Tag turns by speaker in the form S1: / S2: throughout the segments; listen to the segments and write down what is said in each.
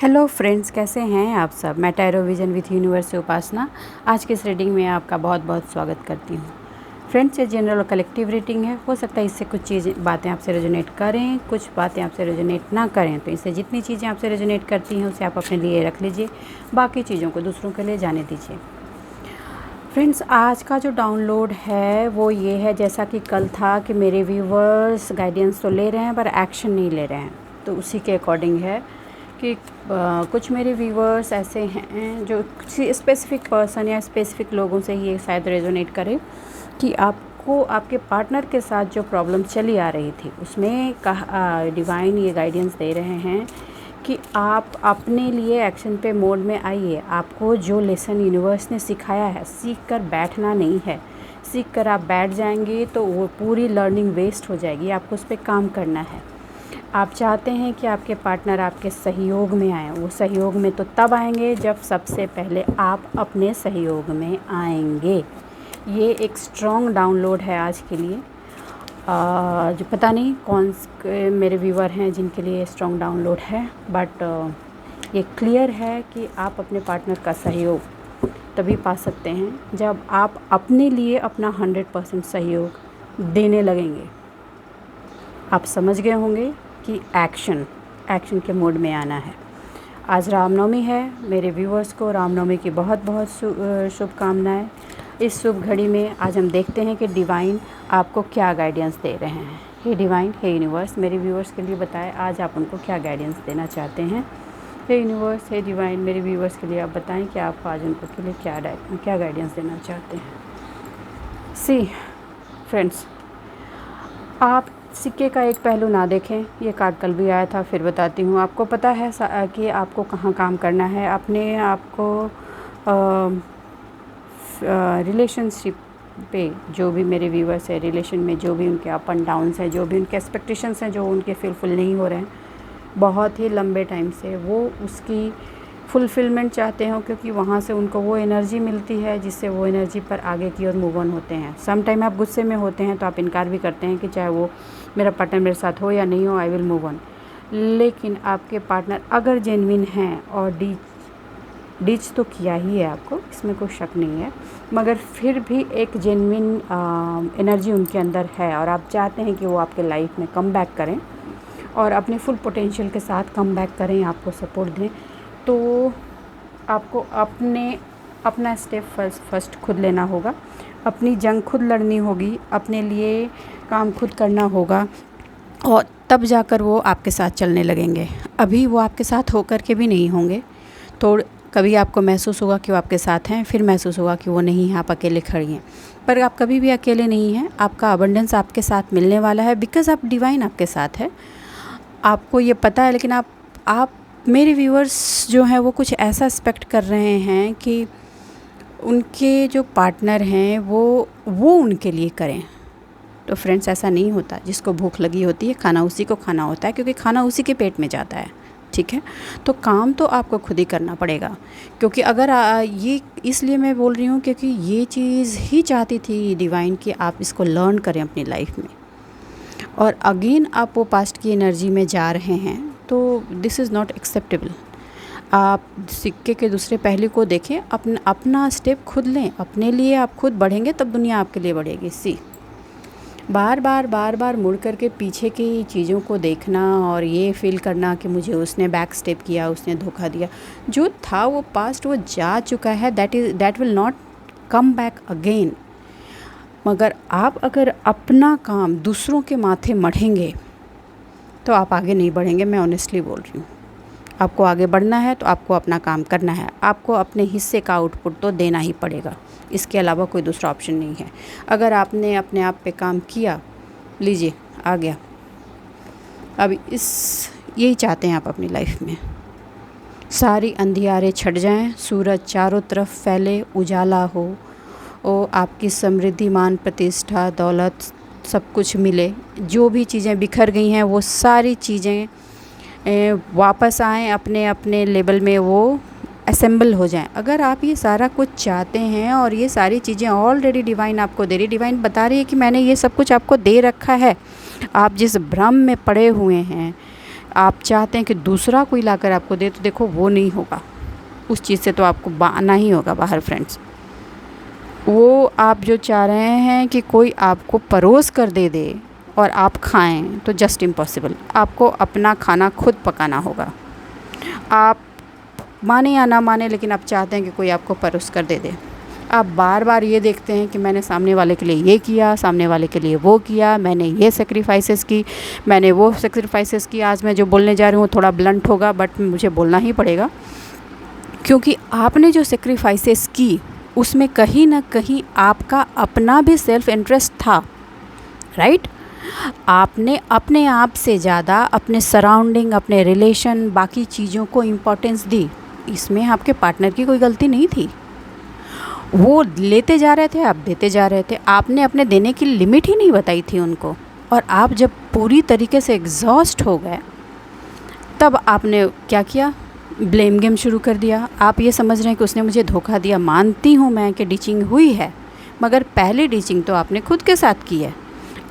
S1: Hello friends, कैसे हैं आप सब। मैं टैरो विजन विथ यूनिवर्स से उपासना आज के इस रीडिंग में आपका बहुत बहुत स्वागत करती हूँ। फ्रेंड्स, ये जनरल और कलेक्टिव रीडिंग है। हो सकता है इससे कुछ बातें आपसे रेजोनेट करें, कुछ बातें आपसे रेजोनेट ना करें। तो इससे जितनी चीज़ें आपसे रेजोनेट करती हैं उसे आप अपने लिए रख लीजिए, बाकी चीज़ों को दूसरों के लिए जाने दीजिए। फ्रेंड्स, आज का जो डाउनलोड है वो ये है, जैसा कि कल था कि मेरे व्यूवर्स गाइडेंस तो ले रहे हैं पर एक्शन नहीं ले रहे हैं, तो उसी के अकॉर्डिंग है कि कुछ मेरे व्यूवर्स ऐसे हैं जो किसी स्पेसिफ़िक पर्सन या स्पेसिफ़िक लोगों से ही शायद रेजोनेट करे कि आपको आपके पार्टनर के साथ जो प्रॉब्लम चली आ रही थी उसमें डिवाइन ये गाइडेंस दे रहे हैं कि आप अपने लिए एक्शन पे मोड में आइए। आपको जो लेसन यूनिवर्स ने सिखाया है, सीख कर बैठना नहीं है। सीख कर आप बैठ जाएंगे तो वो पूरी लर्निंग वेस्ट हो जाएगी। आपको उस पर काम करना है। आप चाहते हैं कि आपके पार्टनर आपके सहयोग में आएँ। वो सहयोग में तो तब आएंगे जब सबसे पहले आप अपने सहयोग में आएंगे। ये एक स्ट्रॉन्ग डाउनलोड है आज के लिए। जो पता नहीं कौन से मेरे व्यूवर हैं जिनके लिए स्ट्रॉन्ग डाउनलोड है, बट ये क्लियर है कि आप अपने पार्टनर का सहयोग तभी पा सकते हैं जब आप अपने लिए अपना 100% सहयोग देने लगेंगे। आप समझ गए होंगे कि एक्शन के मोड में आना है। आज रामनवमी है। मेरे व्यूवर्स को रामनवमी की बहुत बहुत शुभकामनाएं। इस शुभ घड़ी में आज हम देखते हैं कि डिवाइन आपको क्या गाइडेंस दे रहे हैं। हे डिवाइन, हे यूनिवर्स, मेरे व्यूवर्स के लिए बताएं आज आप उनको क्या गाइडेंस देना चाहते हैं। हे यूनिवर्स, हे डिवाइन, मेरे व्यूवर्स के लिए आप बताएं कि आप आज उनको के लिए क्या गाइडेंस देना चाहते हैं। सी फ्रेंड्स, आप सिक्के का एक पहलू ना देखें। ये कार्ड कल भी आया था, फिर बताती हूँ। आपको पता है कि आपको कहाँ काम करना है। अपने आप को रिलेशनशिप पे, जो भी मेरे व्यूवर्स है रिलेशन में, जो भी उनके अप एंड डाउन्स हैं, जो भी उनके एक्सपेक्टेशंस हैं जो उनके फुलफिल नहीं हो रहे हैं बहुत ही लंबे टाइम से, वो उसकी फुलफिलमेंट चाहते हो, क्योंकि वहाँ से उनको वो एनर्जी मिलती है जिससे वो एनर्जी पर आगे की ओर मूव ऑन होते हैं। सम टाइम आप गुस्से में होते हैं तो आप इनकार भी करते हैं कि चाहे वो मेरा पार्टनर मेरे साथ हो या नहीं हो, आई विल मूव ऑन। लेकिन आपके पार्टनर अगर जेन्युइन हैं और डीच तो किया ही है आपको, इसमें कोई शक नहीं है, मगर फिर भी एक जेन्युइन एनर्जी उनके अंदर है और आप चाहते हैं कि वो आपके लाइफ में कम बैक करें और अपने फुल पोटेंशियल के साथ कम बैक करें, आपको सपोर्ट दें। तो आपको अपना स्टेप फर्स्ट खुद लेना होगा। अपनी जंग खुद लड़नी होगी, अपने लिए काम खुद करना होगा और तब जाकर वो आपके साथ चलने लगेंगे। अभी वो आपके साथ होकर के भी नहीं होंगे। तो कभी आपको महसूस होगा कि वो आपके साथ हैं, फिर महसूस होगा कि वो नहीं हैं, आप अकेले खड़ी हैं। पर आप कभी भी अकेले नहीं हैं। आपका अबंडेंस आपके साथ मिलने वाला है, बिकॉज़ आप डिवाइन आपके साथ है। आपको ये पता है। लेकिन आप मेरे व्यूअर्स जो हैं वो कुछ ऐसा एक्सपेक्ट कर रहे हैं कि उनके जो पार्टनर हैं वो उनके लिए करें। तो फ्रेंड्स, ऐसा नहीं होता। जिसको भूख लगी होती है खाना उसी को खाना होता है, क्योंकि खाना उसी के पेट में जाता है। ठीक है, तो काम तो आपको खुद ही करना पड़ेगा। क्योंकि अगर ये इसलिए मैं बोल रही हूँ क्योंकि ये चीज़ ही चाहती थी डिवाइन कि आप इसको लर्न करें अपनी लाइफ में। और अगेन आप वो पास्ट की एनर्जी में जा रहे हैं, तो दिस इज़ नॉट एक्सेप्टेबल। आप सिक्के के दूसरे पहलू को देखें, अपना स्टेप खुद लें। अपने लिए आप खुद बढ़ेंगे तब दुनिया आपके लिए बढ़ेगी। बार बार मुड़ करके पीछे की चीज़ों को देखना और ये फील करना कि मुझे उसने बैक स्टेप किया, उसने धोखा दिया, जो था वो पास्ट, वो जा चुका है। That will not come back again. मगर आप अगर अपना काम दूसरों के माथे मढ़ेंगे तो आप आगे नहीं बढ़ेंगे। मैं ऑनेस्टली बोल रही हूँ। आपको आगे बढ़ना है तो आपको अपना काम करना है। आपको अपने हिस्से का आउटपुट तो देना ही पड़ेगा। इसके अलावा कोई दूसरा ऑप्शन नहीं है। अगर आपने अपने आप पे काम किया, लीजिए आ गया। अब यही चाहते हैं आप अपनी लाइफ में। सारी अंधियारे छट जाएं, सूरज चारों तरफ फैले, उजाला हो, और आपकी समृद्धि, मान, प्रतिष्ठा, दौलत सब कुछ मिले। जो भी चीज़ें बिखर गई हैं वो सारी चीज़ें वापस आएँ, अपने अपने लेवल में वो असेंबल हो जाएं। अगर आप ये सारा कुछ चाहते हैं और ये सारी चीज़ें ऑलरेडी डिवाइन आपको दे रही, डिवाइन बता रही है कि मैंने ये सब कुछ आपको दे रखा है। आप जिस भ्रम में पड़े हुए हैं, आप चाहते हैं कि दूसरा कोई लाकर आपको दे, तो देखो वो नहीं होगा, उस चीज़ से तो आपको आना ही होगा बाहर फ्रेंड्स। वो आप जो चाह रहे हैं कि कोई आपको परोस कर दे दे और आप खाएं, तो जस्ट इम्पॉसिबल। आपको अपना खाना खुद पकाना होगा। आप माने या ना माने, लेकिन आप चाहते हैं कि कोई आपको परोस कर दे दे। आप बार बार ये देखते हैं कि मैंने सामने वाले के लिए ये किया, सामने वाले के लिए वो किया, मैंने ये सेक्रीफाइसेस की, मैंने वो सेक्रीफाइसेस की। आज मैं जो बोलने जा रही हूँ थोड़ा ब्लंट होगा, बट मुझे बोलना ही पड़ेगा, क्योंकि आपने जो सेक्रीफाइसेस की उसमें कहीं ना कहीं आपका अपना भी सेल्फ इंटरेस्ट था, राइट। आपने अपने आप से ज़्यादा अपने सराउंडिंग, अपने रिलेशन, बाकी चीज़ों को इम्पोर्टेंस दी। इसमें आपके पार्टनर की कोई गलती नहीं थी। वो लेते जा रहे थे, आप देते जा रहे थे। आपने अपने देने की लिमिट ही नहीं बताई थी उनको। और आप जब पूरी तरीके से एग्जॉस्ट हो गए, तब आपने क्या किया? ब्लेम गेम शुरू कर दिया। आप ये समझ रहे हैं कि उसने मुझे धोखा दिया। मानती हूँ मैं कि डीचिंग हुई है, मगर पहली डीचिंग तो आपने खुद के साथ की है।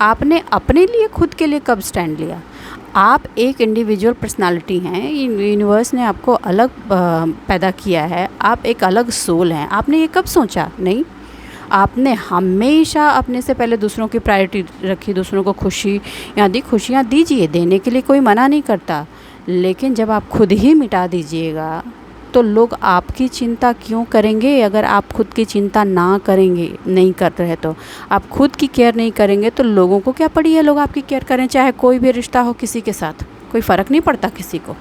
S1: आपने अपने लिए, खुद के लिए कब स्टैंड लिया? आप एक इंडिविजुअल पर्सनालिटी हैं, यूनिवर्स ने आपको अलग पैदा किया है, आप एक अलग सोल हैं। आपने ये कब सोचा? नहीं, आपने हमेशा अपने से पहले दूसरों की प्रायोरिटी रखी, दूसरों को खुशियाँ दीजिए, देने के लिए कोई मना नहीं करता, लेकिन जब आप खुद ही मिटा दीजिएगा तो लोग आपकी चिंता क्यों करेंगे? अगर आप खुद की चिंता ना करेंगे, नहीं कर रहे, तो आप खुद की केयर नहीं करेंगे तो लोगों को क्या पड़ी है लोग आपकी केयर करें? चाहे कोई भी रिश्ता हो किसी के साथ, कोई फ़र्क नहीं पड़ता किसी को।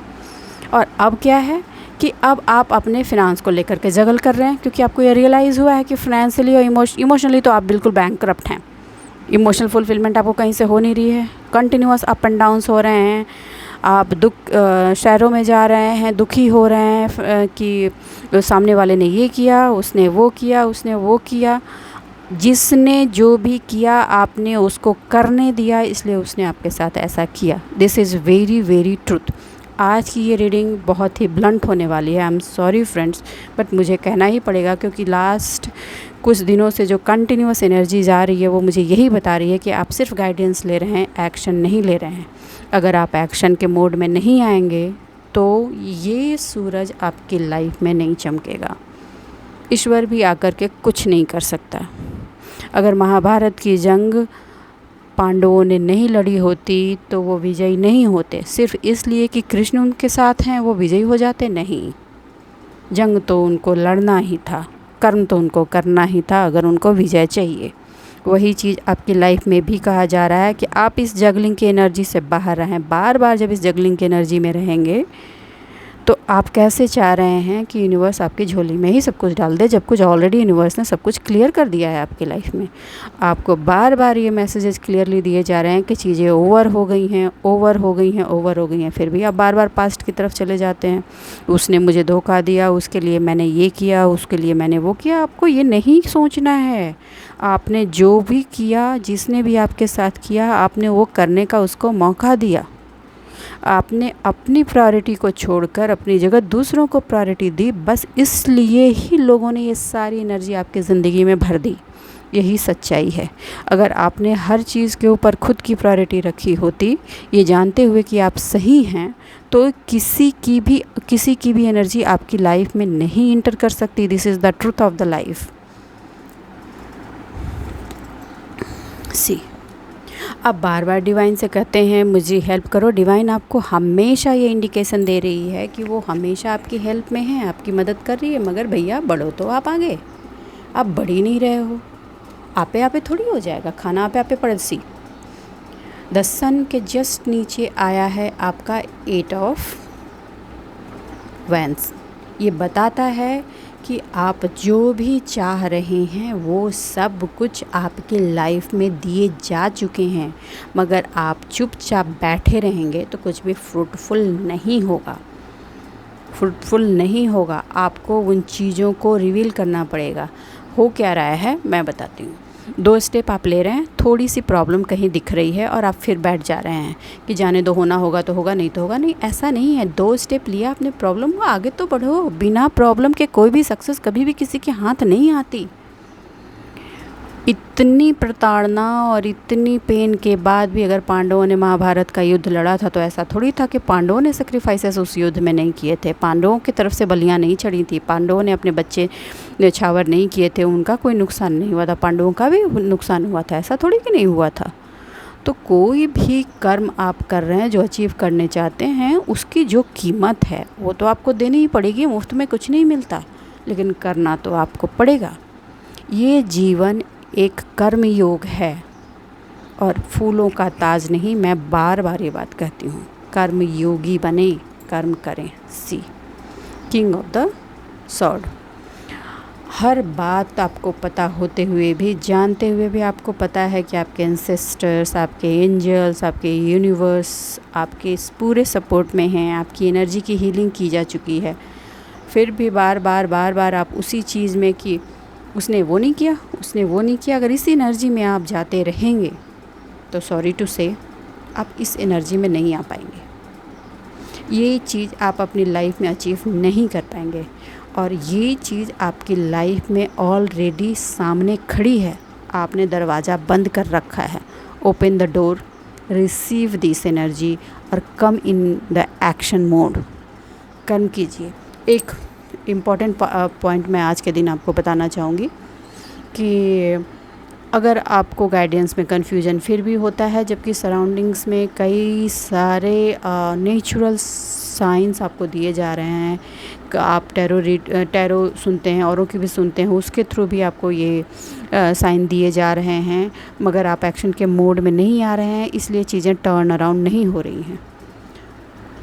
S1: और अब क्या है कि अब आप अपने फिनांस को लेकर के जगल कर रहे हैं, क्योंकि आपको ये रियलाइज़ हुआ है कि फाइनेंशियली और इमोशनली तो आप बिल्कुल बैंकक्रप्ट हैं। इमोशनल फुलफिलमेंट आपको कहीं से हो नहीं रही है, कंटिन्यूअस अप एंड डाउन्स हो रहे हैं। आप शहरों में जा रहे हैं, दुखी हो रहे हैं कि सामने वाले ने ये किया, उसने वो किया, उसने वो किया। जिसने जो भी किया आपने उसको करने दिया, इसलिए उसने आपके साथ ऐसा किया। This is very very truth. आज की ये रीडिंग बहुत ही ब्लंट होने वाली है। I am sorry friends, but मुझे कहना ही पड़ेगा, क्योंकि लास्ट कुछ दिनों से जो कंटिन्यूअस एनर्जी जा रही है वो मुझे यही बता रही है कि आप सिर्फ गाइडेंस ले रहे हैं, एक्शन नहीं ले रहे हैं। अगर आप एक्शन के मोड में नहीं आएंगे तो ये सूरज आपकी लाइफ में नहीं चमकेगा। ईश्वर भी आकर के कुछ नहीं कर सकता। अगर महाभारत की जंग पांडवों ने नहीं लड़ी होती तो वो विजयी नहीं होते। सिर्फ इसलिए कि कृष्ण उनके साथ हैं वो विजयी हो जाते? नहीं, जंग तो उनको लड़ना ही था, कर्म तो उनको करना ही था अगर उनको विजय चाहिए। वही चीज़ आपकी लाइफ में भी कहा जा रहा है कि आप इस जगलिंग की एनर्जी से बाहर रहें। बार बार जब इस जगलिंग की एनर्जी में रहेंगे तो आप कैसे चाह रहे हैं कि यूनिवर्स आपकी झोली में ही सब कुछ डाल दे, जब कुछ ऑलरेडी यूनिवर्स ने सब कुछ क्लियर कर दिया है आपकी लाइफ में। आपको बार बार ये मैसेजेस क्लियरली दिए जा रहे हैं कि चीज़ें ओवर हो गई हैं, ओवर हो गई हैं, ओवर हो गई हैं। फिर भी आप बार बार पास्ट की तरफ चले जाते हैं। उसने मुझे धोखा दिया, उसके लिए मैंने ये किया, उसके लिए मैंने वो किया। आपको ये नहीं सोचना है। आपने जो भी किया, जिसने भी आपके साथ किया, आपने वो करने का उसको मौका दिया। आपने अपनी प्रायोरिटी को छोड़कर अपनी जगह दूसरों को प्रायोरिटी दी। बस इसलिए ही लोगों ने ये सारी एनर्जी आपकी ज़िंदगी में भर दी। यही सच्चाई है। अगर आपने हर चीज़ के ऊपर खुद की प्रायोरिटी रखी होती, ये जानते हुए कि आप सही हैं, तो किसी की भी एनर्जी आपकी लाइफ में नहीं इंटर कर सकती। This is the truth of the life. See, अब बार बार डिवाइन से कहते हैं मुझे हेल्प करो। डिवाइन आपको हमेशा ये इंडिकेशन दे रही है कि वो हमेशा आपकी हेल्प में है, आपकी मदद कर रही है। मगर भैया बढ़ो तो आप आगे, आप बढ़ ही नहीं रहे हो। आपे आपे थोड़ी हो जाएगा, खाना आपे आपे पड़ोसी। द सन के जस्ट नीचे आया है आपका 8 ऑफ वैंड्स। ये बताता है कि आप जो भी चाह रहे हैं वो सब कुछ आपके लाइफ में दिए जा चुके हैं, मगर आप चुपचाप बैठे रहेंगे तो कुछ भी फ्रूटफुल नहीं होगा। आपको उन चीज़ों को रिवील करना पड़ेगा। हो क्या रहा है मैं बताती हूँ। 2 स्टेप आप ले रहे हैं, थोड़ी सी प्रॉब्लम कहीं दिख रही है और आप फिर बैठ जा रहे हैं कि जाने दो, होना होगा तो होगा, नहीं तो होगा नहीं। ऐसा नहीं है। 2 स्टेप लिया आपने, प्रॉब्लम हुआ, आगे तो बढ़ो। बिना प्रॉब्लम के कोई भी सक्सेस कभी भी किसी के हाथ नहीं आती। इतनी प्रताड़ना और इतनी पेन के बाद भी अगर पांडवों ने महाभारत का युद्ध लड़ा था तो ऐसा थोड़ी था कि पांडवों ने सेक्रीफाइसेस उस युद्ध में नहीं किए थे। पांडवों की तरफ से बलियाँ नहीं चढ़ी थी, पांडवों ने अपने बच्चे न्यौछावर नहीं किए थे, उनका कोई नुकसान नहीं हुआ था, पांडवों का भी नुकसान हुआ था, ऐसा थोड़ी कि नहीं हुआ था। तो कोई भी कर्म आप कर रहे हैं, जो अचीव करने चाहते हैं, उसकी जो कीमत है वो तो आपको देनी ही पड़ेगी। मुफ्त में कुछ नहीं मिलता, लेकिन करना तो आपको पड़ेगा। ये जीवन एक कर्म योग है और फूलों का ताज नहीं। मैं बार बार ये बात कहती हूँ, कर्म योगी बने, कर्म करें। सी किंग ऑफ द सॉर्ड। हर बात आपको पता होते हुए भी, जानते हुए भी आपको पता है कि आपके एंसेस्टर्स, आपके एंजल्स, आपके यूनिवर्स आपके इस पूरे सपोर्ट में हैं, आपकी एनर्जी की हीलिंग की जा चुकी है, फिर भी बार बार आप उसी चीज़ में कि उसने वो नहीं किया, उसने वो नहीं किया, अगर इसी एनर्जी में आप जाते रहेंगे तो सॉरी टू से आप इस एनर्जी में नहीं आ पाएंगे। ये चीज़ आप अपनी लाइफ में अचीव नहीं कर पाएंगे और ये चीज़ आपकी लाइफ में ऑलरेडी सामने खड़ी है। आपने दरवाज़ा बंद कर रखा है। Open the door, receive this energy और कम इन द एक्शन मोड। कर्म कीजिए। एक इम्पॉर्टेंट पॉइंट मैं आज के दिन आपको बताना चाहूँगी कि अगर आपको गाइडेंस में कन्फ्यूजन फिर भी होता है, जबकि सराउंडिंग्स में कई सारे नेचुरल साइंस आपको दिए जा रहे हैं, आप टैरो सुनते हैं, औरों की भी सुनते हैं, उसके थ्रू भी आपको ये साइन दिए जा रहे हैं, मगर आप एक्शन के मोड में नहीं आ रहे हैं, इसलिए चीज़ें टर्न अराउंड नहीं हो रही हैं।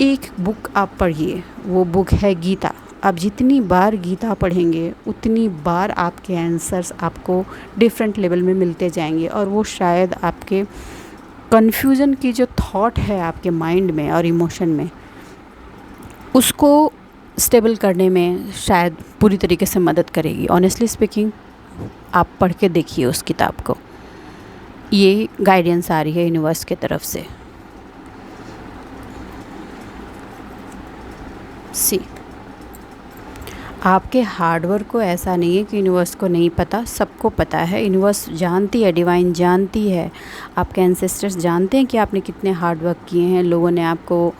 S1: एक बुक आप पढ़िए, वो बुक है गीता। आप जितनी बार गीता पढ़ेंगे उतनी बार आपके आंसर्स आपको डिफरेंट लेवल में मिलते जाएंगे और वो शायद आपके कन्फ्यूज़न की जो थॉट है आपके माइंड में और इमोशन में, उसको स्टेबल करने में शायद पूरी तरीके से मदद करेगी। ऑनेस्टली स्पीकिंग, आप पढ़ के देखिए उस किताब को। ये गाइडेंस आ रही है यूनिवर्स की तरफ से। सी आपके हार्डवर्क को ऐसा नहीं है कि यूनिवर्स को नहीं पता, सबको पता है। यूनिवर्स जानती है, डिवाइन जानती है, आपके एंसेस्टर्स जानते हैं कि आपने कितने हार्डवर्क किए हैं, लोगों ने आपको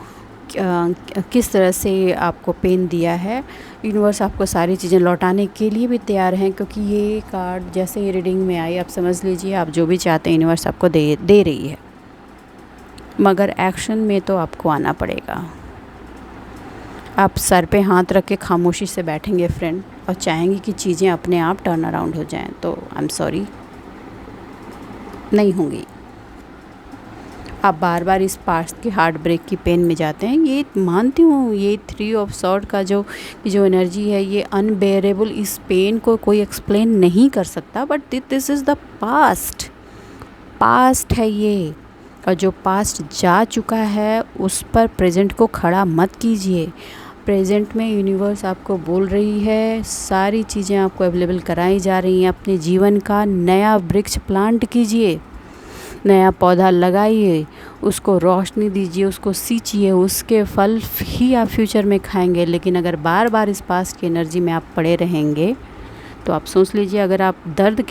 S1: किस तरह से आपको पेन दिया है। यूनिवर्स आपको सारी चीज़ें लौटाने के लिए भी तैयार हैं, क्योंकि ये कार्ड जैसे ही रीडिंग में आई, आप समझ लीजिए आप जो भी चाहते हैं यूनिवर्स आपको दे रही है, मगर एक्शन में तो आपको आना पड़ेगा। आप सर पे हाथ रख के खामोशी से बैठेंगे फ्रेंड और चाहेंगे कि चीज़ें अपने आप टर्न अराउंड हो जाएं, तो आई एम सॉरी, नहीं होंगी। आप बार बार इस पास्ट की हार्ट ब्रेक की पेन में जाते हैं, ये मानती हूँ। ये 3 ऑफ सॉर्ड का जो एनर्जी है, ये अनबेरेबल, इस पेन को कोई एक्सप्लेन नहीं कर सकता, but this is the past है ये। और जो पास्ट जा चुका है उस पर प्रेजेंट को खड़ा मत कीजिए। प्रेजेंट में यूनिवर्स आपको बोल रही है, सारी चीज़ें आपको अवेलेबल कराई जा रही हैं। अपने जीवन का नया वृक्ष प्लांट कीजिए, नया पौधा लगाइए, उसको रोशनी दीजिए, उसको सींचिए, उसके फल ही आप फ्यूचर में खाएंगे। लेकिन अगर बार बार इस पास्ट की एनर्जी में आप पड़े रहेंगे तो आप सोच लीजिए, अगर आप दर्द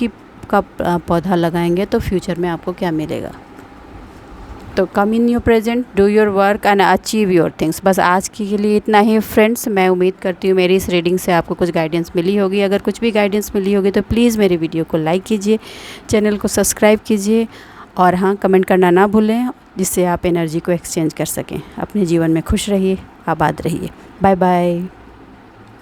S1: का पौधा लगाएंगे तो फ्यूचर में आपको क्या मिलेगा। तो come in your present, do your work and achieve your things. बस आज के लिए इतना ही फ्रेंड्स। मैं उम्मीद करती हूँ मेरी इस रीडिंग से आपको कुछ गाइडेंस मिली होगी। अगर कुछ भी गाइडेंस मिली होगी तो प्लीज़ मेरे वीडियो को लाइक कीजिए, चैनल को सब्सक्राइब कीजिए और हाँ, कमेंट करना ना भूलें, जिससे आप एनर्जी को एक्सचेंज कर सकें। अपने जीवन में खुश रहिए, आबाद रहिए। Bye bye.